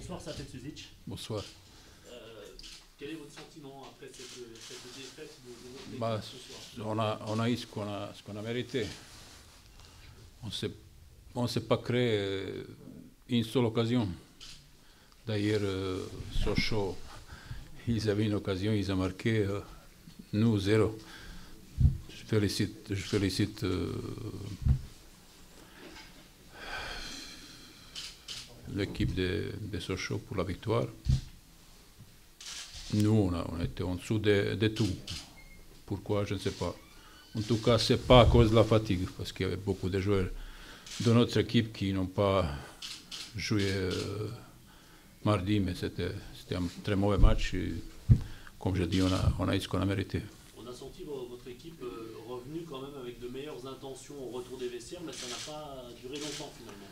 Bonsoir, Safet Suzic. Bonsoir. Quel est votre sentiment après cette défaite de votre équipe ce soir? On a eu ce qu'on a mérité. On s'est pas créé une seule occasion. D'ailleurs, Sochaux, ils avaient une occasion, ils ont marqué, nous, 0. Je félicite l'équipe de Sochaux pour la victoire. Nous, on était en dessous de tout. Pourquoi, je ne sais pas. En tout cas, ce n'est pas à cause de la fatigue, parce qu'il y avait beaucoup de joueurs de notre équipe qui n'ont pas joué mardi, mais c'était un très mauvais match. Et, comme je dis, on a eu ce qu'on a mérité. On a senti votre équipe revenue quand même avec de meilleures intentions au retour des vestiaires, mais ça n'a pas duré longtemps finalement.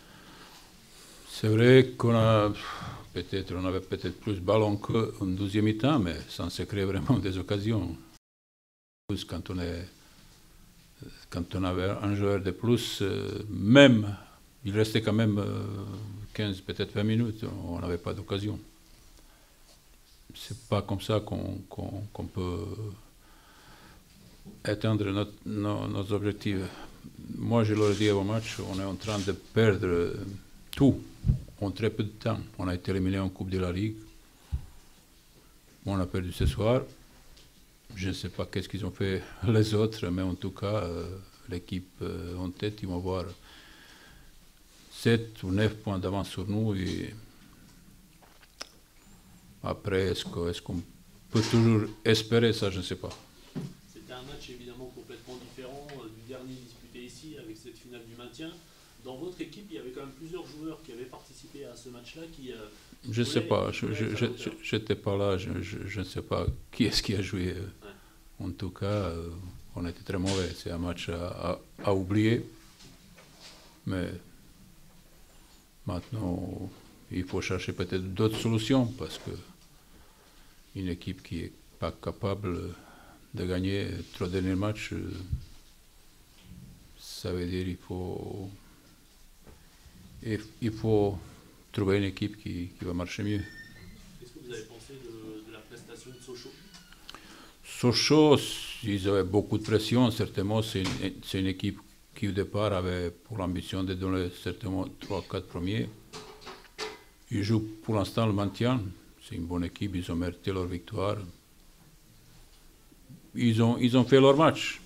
C'est vrai qu'on a on avait peut-être plus de ballon qu'en deuxième mi-temps, mais ça se crée vraiment des occasions. Quand on avait un joueur de plus, même, il restait quand même 15, peut-être 20 minutes, on n'avait pas d'occasion. C'est pas comme ça qu'on peut atteindre nos objectifs. Moi, je leur dis au match, on est en train de perdre tout en très peu de temps. On a été éliminé en Coupe de la Ligue. On a perdu ce soir. Je ne sais pas qu'est-ce qu'ils ont fait les autres, mais en tout cas, l'équipe en tête, ils vont avoir 7 ou 9 points d'avance sur nous. Et après, est-ce qu'on peut toujours espérer ça? Je ne sais pas. C'était un match évidemment complètement différent du dernier disputé ici, avec cette finale du maintien. Dans votre équipe, il y avait quand même plusieurs joueurs qui avaient participé à ce match-là. Je ne sais pas, je n'étais pas là, je ne sais pas qui est-ce qui a joué. Ouais. En tout cas, on était très mauvais. C'est un match à oublier. Mais maintenant, il faut chercher peut-être d'autres solutions parce que une équipe qui n'est pas capable de gagner 3 derniers matchs, ça veut dire il faut trouver une équipe qui va marcher mieux. Qu'est-ce que vous avez pensé de la prestation de Sochaux? Sochaux, ils avaient beaucoup de pression. Certainement, c'est une équipe qui au départ avait pour l'ambition de donner certainement 3-4 premiers. Ils jouent pour l'instant le maintien. C'est une bonne équipe, ils ont mérité leur victoire. Ils ont fait leur match.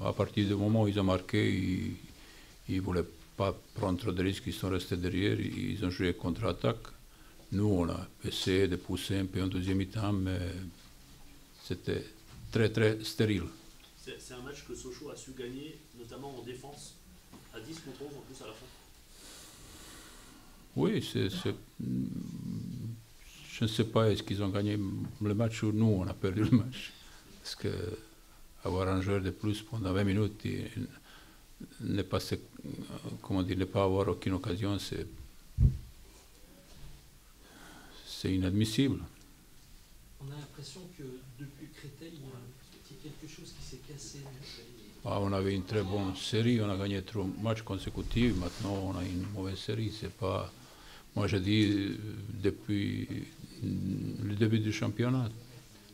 À partir du moment où ils ont marqué, ils ne voulaient pas prendre trop de risques, ils sont restés derrière, ils ont joué contre-attaque. Nous, on a essayé de pousser un peu en deuxième mi-temps, mais c'était très très stérile. C'est un match que Sochaux a su gagner, notamment en défense, à 10 contre 11 en plus à la fin. Oui, je ne sais pas, est-ce qu'ils ont gagné le match ou nous, on a perdu le match. Parce que avoir un joueur de plus pendant 20 minutes et ne pas avoir aucune occasion, c'est inadmissible. On a l'impression que depuis Créteil, il y a quelque chose qui s'est cassé. On avait une très bonne série, on a gagné 3 matchs consécutifs, maintenant on a une mauvaise série. C'est pas, moi je dis depuis le début du championnat,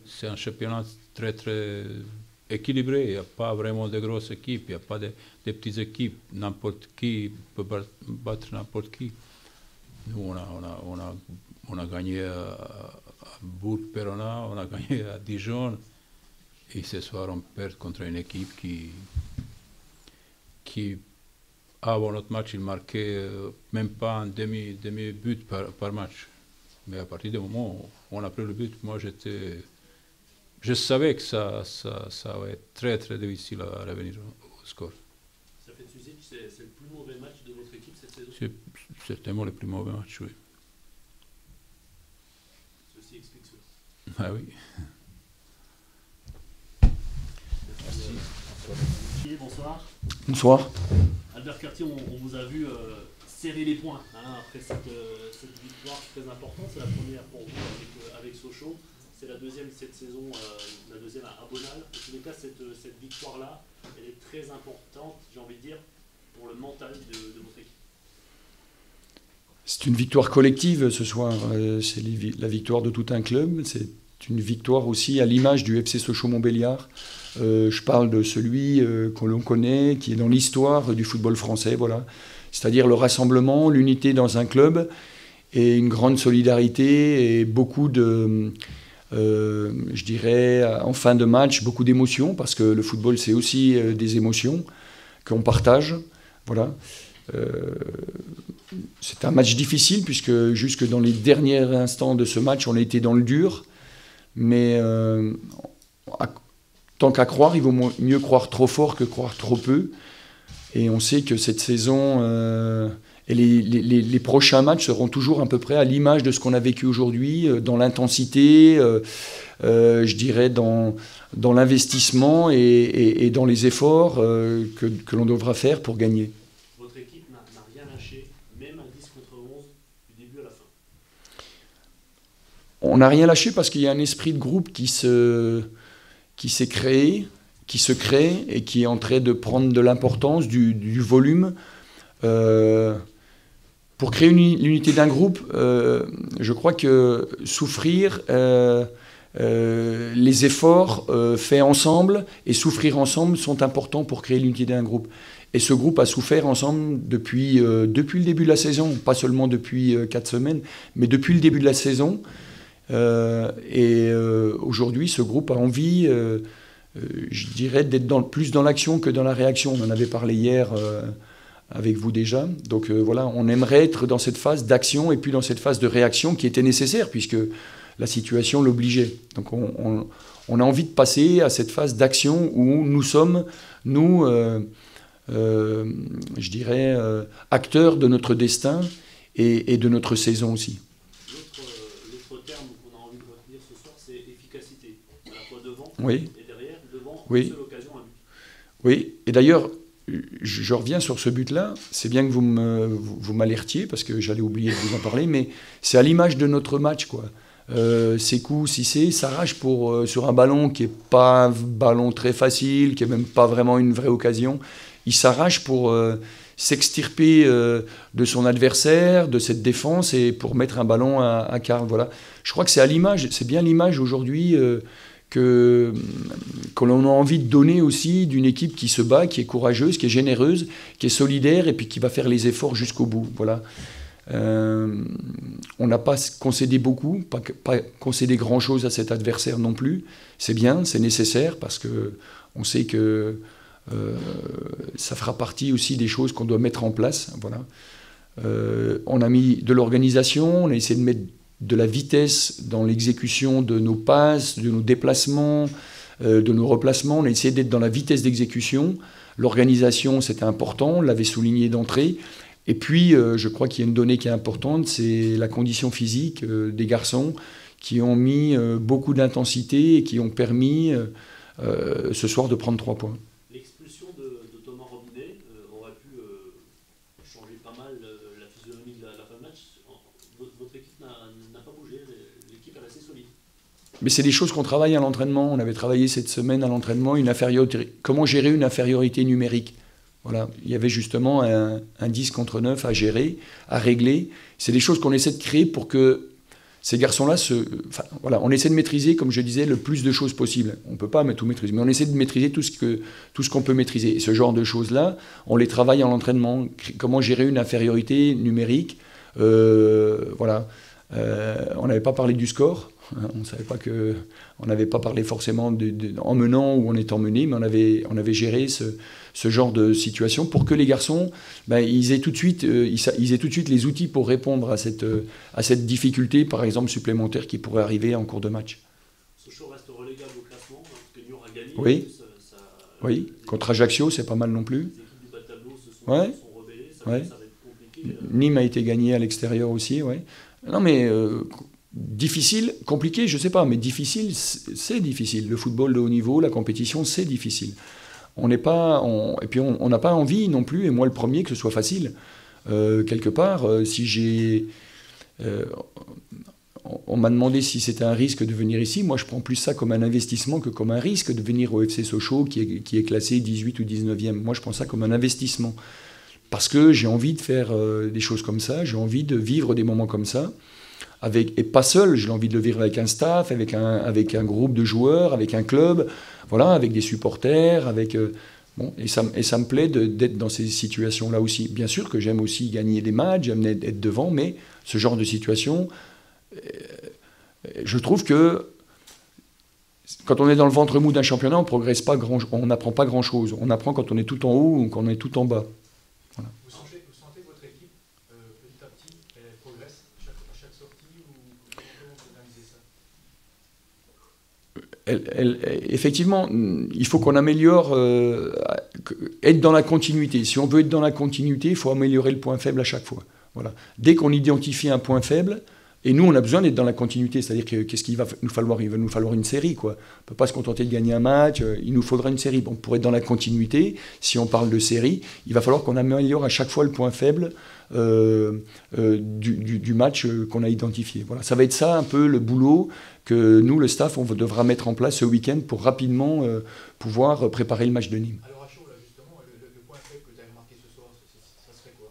c'est un championnat très très équilibré, il n'y a pas vraiment de grosses équipes, il n'y a pas de petites équipes, n'importe qui peut battre n'importe qui. Nous on a gagné à Bourg-Perona, on a gagné à Dijon, et ce soir on perd contre une équipe qui avant notre match, il marquait même pas un demi-but par match. Mais à partir du moment où on a pris le but, moi je savais que ça va être très très difficile à revenir au score. Ça fait Suzic, c'est le plus mauvais match de votre équipe cette saison? C'est certainement le plus mauvais match, oui. Ceci explique cela. Ah oui. Merci. Bonsoir. Bonsoir. Albert Curtier, on vous a vu serrer les points après cette victoire très importante. C'est la première pour vous avec Sochaux. C'est la deuxième cette saison, la deuxième à Bonal. En tous les cas, cette victoire-là, elle est très importante, j'ai envie de dire, pour le mental de votre équipe. C'est une victoire collective ce soir. C'est la victoire de tout un club. C'est une victoire aussi à l'image du FC Sochaux-Montbéliard. Je parle de celui que l'on connaît, qui est dans l'histoire du football français. Voilà. C'est-à-dire le rassemblement, l'unité dans un club et une grande solidarité et beaucoup de, je dirais, en fin de match, beaucoup d'émotions, parce que le football, c'est aussi des émotions qu'on partage. Voilà. C'est un match difficile, puisque jusque dans les derniers instants de ce match, on a été dans le dur. Mais tant qu'à croire, il vaut mieux croire trop fort que croire trop peu. Et on sait que cette saison et les prochains matchs seront toujours à peu près à l'image de ce qu'on a vécu aujourd'hui, dans l'intensité, je dirais dans l'investissement et dans les efforts que l'on devra faire pour gagner. Votre équipe n'a rien lâché, même à 10 contre 11, du début à la fin. On n'a rien lâché parce qu'il y a un esprit de groupe qui se crée et qui est en train de prendre de l'importance, du volume. Pour créer l'unité d'un groupe, je crois que souffrir, les efforts faits ensemble et souffrir ensemble sont importants pour créer l'unité d'un groupe. Et ce groupe a souffert ensemble depuis le début de la saison, pas seulement depuis 4 semaines, mais depuis le début de la saison. Aujourd'hui, ce groupe a envie, je dirais, d'être plus dans l'action que dans la réaction. On en avait parlé hier avec vous déjà. Donc voilà, on aimerait être dans cette phase d'action et puis dans cette phase de réaction qui était nécessaire puisque la situation l'obligeait. Donc on a envie de passer à cette phase d'action où nous sommes, je dirais, acteurs de notre destin et de notre saison aussi. L'autre terme qu'on a envie de retenir ce soir, c'est efficacité. À la fois devant oui. Et derrière, devant, oui. Une seule occasion, un but. Oui, et d'ailleurs, je reviens sur ce but-là. C'est bien que vous m'alertiez, parce que j'allais oublier de vous en parler, mais c'est à l'image de notre match, quoi. Sékou Cissé s'arrache sur un ballon qui n'est pas un ballon très facile, qui n'est même pas vraiment une vraie occasion. Il s'arrache pour s'extirper de son adversaire, de cette défense, et pour mettre un ballon à Karl. Voilà. Je crois que c'est bien l'image aujourd'hui que l'on a envie de donner aussi d'une équipe qui se bat, qui est courageuse, qui est généreuse, qui est solidaire et puis qui va faire les efforts jusqu'au bout. Voilà. On n'a pas concédé beaucoup, pas concédé grand-chose à cet adversaire non plus. C'est bien, c'est nécessaire parce qu'on sait que ça fera partie aussi des choses qu'on doit mettre en place. Voilà. On a mis de l'organisation, on a essayé de mettre de la vitesse dans l'exécution de nos passes, de nos déplacements, de nos replacements. On a essayé d'être dans la vitesse d'exécution. L'organisation, c'était important, on l'avait souligné d'entrée. Et puis, je crois qu'il y a une donnée qui est importante, c'est la condition physique des garçons qui ont mis beaucoup d'intensité et qui ont permis ce soir de prendre 3 points. L'expulsion de Thomas Robinet aurait pu changer pas mal la physionomie de la fin de match. Votre équipe n'a pas bougé, l'équipe est assez solide. Mais c'est des choses qu'on travaille à l'entraînement. On avait travaillé cette semaine à l'entraînement, comment gérer une infériorité numérique. Voilà. Il y avait justement un 10 contre 9 à gérer, à régler. C'est des choses qu'on essaie de créer pour que ces garçons-là voilà, on essaie de maîtriser, comme je disais, le plus de choses possible. On ne peut pas tout maîtriser, mais on essaie de maîtriser tout ce qu'on peut maîtriser. Et ce genre de choses-là, on les travaille à l'entraînement. Comment gérer une infériorité numérique. Voilà. On n'avait pas parlé du score. On savait pas on n'avait pas parlé forcément en menant ou en étant mené, mais on avait géré ce genre de situation pour que les garçons ils aient tout de suite les outils pour répondre à cette difficulté, par exemple supplémentaire, qui pourrait arriver en cours de match. Sochaux reste relégable au classement, parce que Niort a gagné. Oui, oui. Contre Ajaccio, c'est pas mal non plus. Les équipes du bas de tableau se sont rebellées, ça va être compliqué. Nîmes a été gagné à l'extérieur aussi, oui. Non mais difficile, compliqué, je ne sais pas, mais difficile, c'est difficile. Le football de haut niveau, la compétition, c'est difficile. Et puis on n'a pas envie non plus, et moi le premier, que ce soit facile. Quelque part, on m'a demandé si c'était un risque de venir ici. Moi, je prends plus ça comme un investissement que comme un risque de venir au FC Sochaux, qui est classé 18 ou 19e. Moi, je prends ça comme un investissement. parce que j'ai envie de faire des choses comme ça, j'ai envie de vivre des moments comme ça, et pas seul, j'ai envie de le vivre avec un staff, avec un groupe de joueurs, avec un club, voilà, avec des supporters, bon, et ça me plaît d'être dans ces situations-là aussi. Bien sûr que j'aime aussi gagner des matchs, j'aime être devant, mais ce genre de situation, je trouve que quand on est dans le ventre mou d'un championnat, on progresse pas on n'apprend pas grand-chose. On apprend quand on est tout en haut ou quand on est tout en bas. Voilà. Vous sentez que votre équipe, petit à petit, elle progresse à chaque sortie, ou comment vous analysez ça? Effectivement, il faut qu'on améliore, être dans la continuité. Si on veut être dans la continuité, il faut améliorer le point faible à chaque fois. Voilà. Dès qu'on identifie un point faible, et nous, on a besoin d'être dans la continuité, c'est-à-dire qu'est-ce qu'il va nous falloir? Il va nous falloir une série, quoi. On ne peut pas se contenter de gagner un match, il nous faudra une série. Bon, pour être dans la continuité, si on parle de série, il va falloir qu'on améliore à chaque fois le point faible du match qu'on a identifié. Voilà. Ça va être ça un peu le boulot que nous, le staff, on devra mettre en place ce week-end pour rapidement pouvoir préparer le match de Nîmes. Alors à chaud, là, justement, le point faible que tu as remarqué ce soir, ça serait quoi?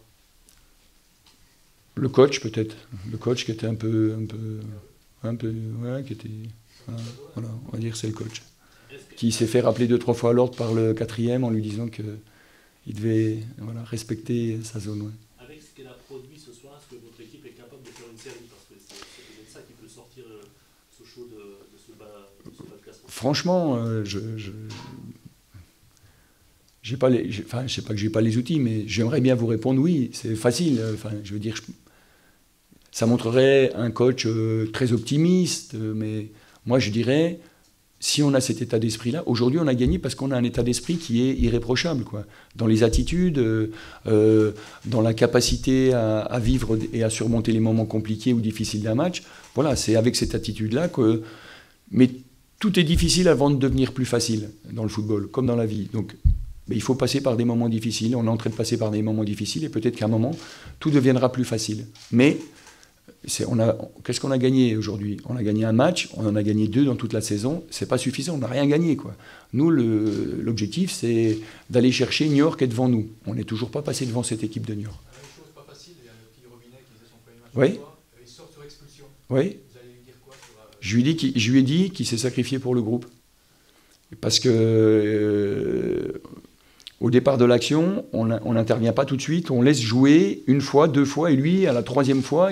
Le coach, peut-être. Le coach qui était un peu ouais, qui était, voilà, on va dire que c'est le coach. Qui s'est fait rappeler 2-3 fois à l'ordre par le 4e en lui disant qu'il devait respecter sa zone. Ouais. Avec ce qu'elle a produit ce soir, est-ce que votre équipe est capable de faire une série? Parce que c'est peut-être ça qui peut sortir Sochaux de ce bas de classement. Franchement, je sais pas que j'ai pas les outils, mais j'aimerais bien vous répondre oui, c'est facile. Je veux dire, ça montrerait un coach très optimiste, mais moi je dirais, si on a cet état d'esprit-là, aujourd'hui on a gagné parce qu'on a un état d'esprit qui est irréprochable, quoi. Dans les attitudes, dans la capacité à vivre et à surmonter les moments compliqués ou difficiles d'un match. Voilà, c'est avec cette attitude-là que... Mais tout est difficile avant de devenir plus facile dans le football, comme dans la vie. Donc, mais il faut passer par des moments difficiles, on est en train de passer par des moments difficiles, et peut-être qu'à un moment, tout deviendra plus facile. Mais qu'est-ce qu'on a gagné aujourd'hui? On a gagné un match, on en a gagné 2 dans toute la saison, c'est pas suffisant, on n'a rien gagné, quoi. Nous, l'objectif, c'est d'aller chercher Niort qui est devant nous. On n'est toujours pas passé devant cette équipe de Niort. Une chose pas facile, il y a le petit Robinet qui faisait son premier match Oui. ce soir, il sort sur expulsion. Oui. Vous allez lui dire quoi sur, Je lui ai dit qu'il s'est sacrifié pour le groupe. Parce que au départ de l'action, on n'intervient pas tout de suite, on laisse jouer 1 fois, 2 fois, et lui, à la 3e fois,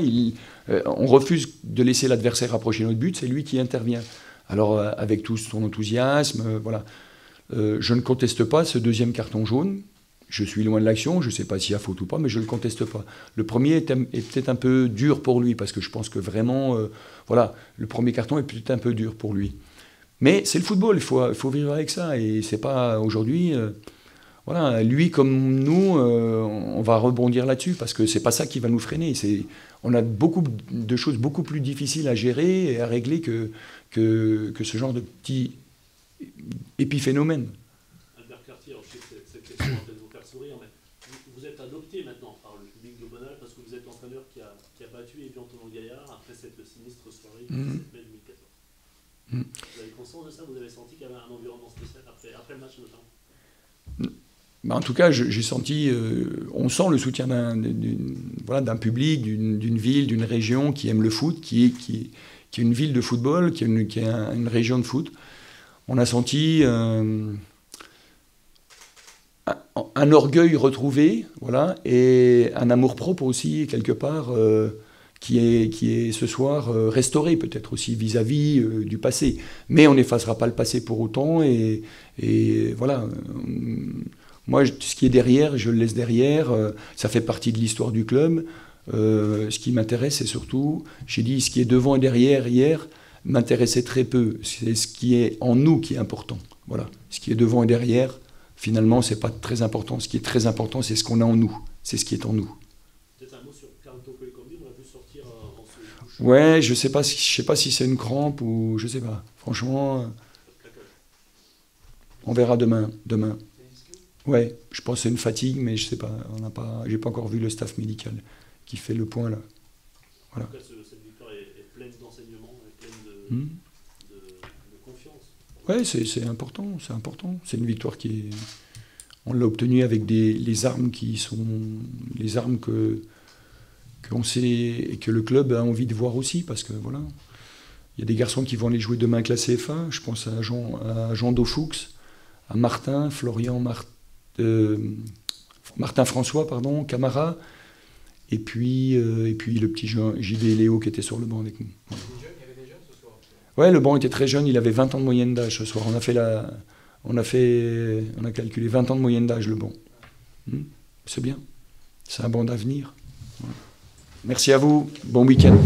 on refuse de laisser l'adversaire approcher notre but, c'est lui qui intervient. Alors, avec tout son enthousiasme, voilà. Je ne conteste pas ce 2e carton jaune. Je suis loin de l'action, je ne sais pas s'il y a faute ou pas, mais je ne le conteste pas. Le premier est peut-être un peu dur pour lui, parce que je pense que vraiment, voilà, le premier carton est peut-être un peu dur pour lui. Mais c'est le football, il faut vivre avec ça, et c'est pas aujourd'hui... Voilà, lui comme nous, on va rebondir là-dessus, parce que c'est pas ça qui va nous freiner. On a beaucoup de choses beaucoup plus difficiles à gérer et à régler que ce genre de petits épiphénomènes. Albert Cartier, alors je sais que cette question va peut-être vous faire sourire, mais vous êtes adopté maintenant par le public de Bonal parce que vous êtes l'entraîneur qui a battu Evian Tonon-Gaillard après cette sinistre soirée du 7 mai 2014. Vous avez conscience de ça? Vous avez senti qu'il y avait un environnement spécial après le match notamment? En tout cas, j'ai senti, on sent le soutien d'un public, d'une ville, d'une région qui aime le foot, qui est une ville de football, qui est une région de foot. On a senti un orgueil retrouvé, voilà, et un amour-propre aussi, quelque part, qui est ce soir restauré, peut-être aussi vis-à-vis du passé. Mais on n'effacera pas le passé pour autant, et voilà... Moi, ce qui est derrière, je le laisse derrière. Ça fait partie de l'histoire du club. Ce qui m'intéresse, c'est surtout, j'ai dit, ce qui est devant et derrière hier m'intéressait très peu. C'est ce qui est en nous qui est important. Voilà. Ce qui est devant et derrière, finalement, c'est pas très important. Ce qui est très important, c'est ce qu'on a en nous. C'est ce qui est en nous. Peut-être un mot sur Carlton Colicondi, on a vu sortir en se couchant. Ouais, je sais pas si c'est une crampe ou je sais pas. Franchement, on verra demain. Ouais, je pense que c'est une fatigue, mais je sais pas, j'ai pas encore vu le staff médical qui fait le point là. Voilà. En tout cas, cette victoire est pleine d'enseignements, pleine de confiance. Ouais, c'est important. C'est une victoire qui est... On l'a obtenu avec les armes qui sont les armes qu'on sait et que le club a envie de voir aussi, parce que voilà, il y a des garçons qui vont aller jouer demain avec la CFA. Je pense à Jean Daufoux, à Martin François, pardon, Camara, et puis le petit JV Léo qui était sur le banc avec nous. Voilà. Il y avait des jeunes ce soir? Ouais, le banc était très jeune, il avait 20 ans de moyenne d'âge ce soir. On a calculé 20 ans de moyenne d'âge le banc. C'est bien, c'est un banc d'avenir. Voilà. Merci à vous, bon week-end.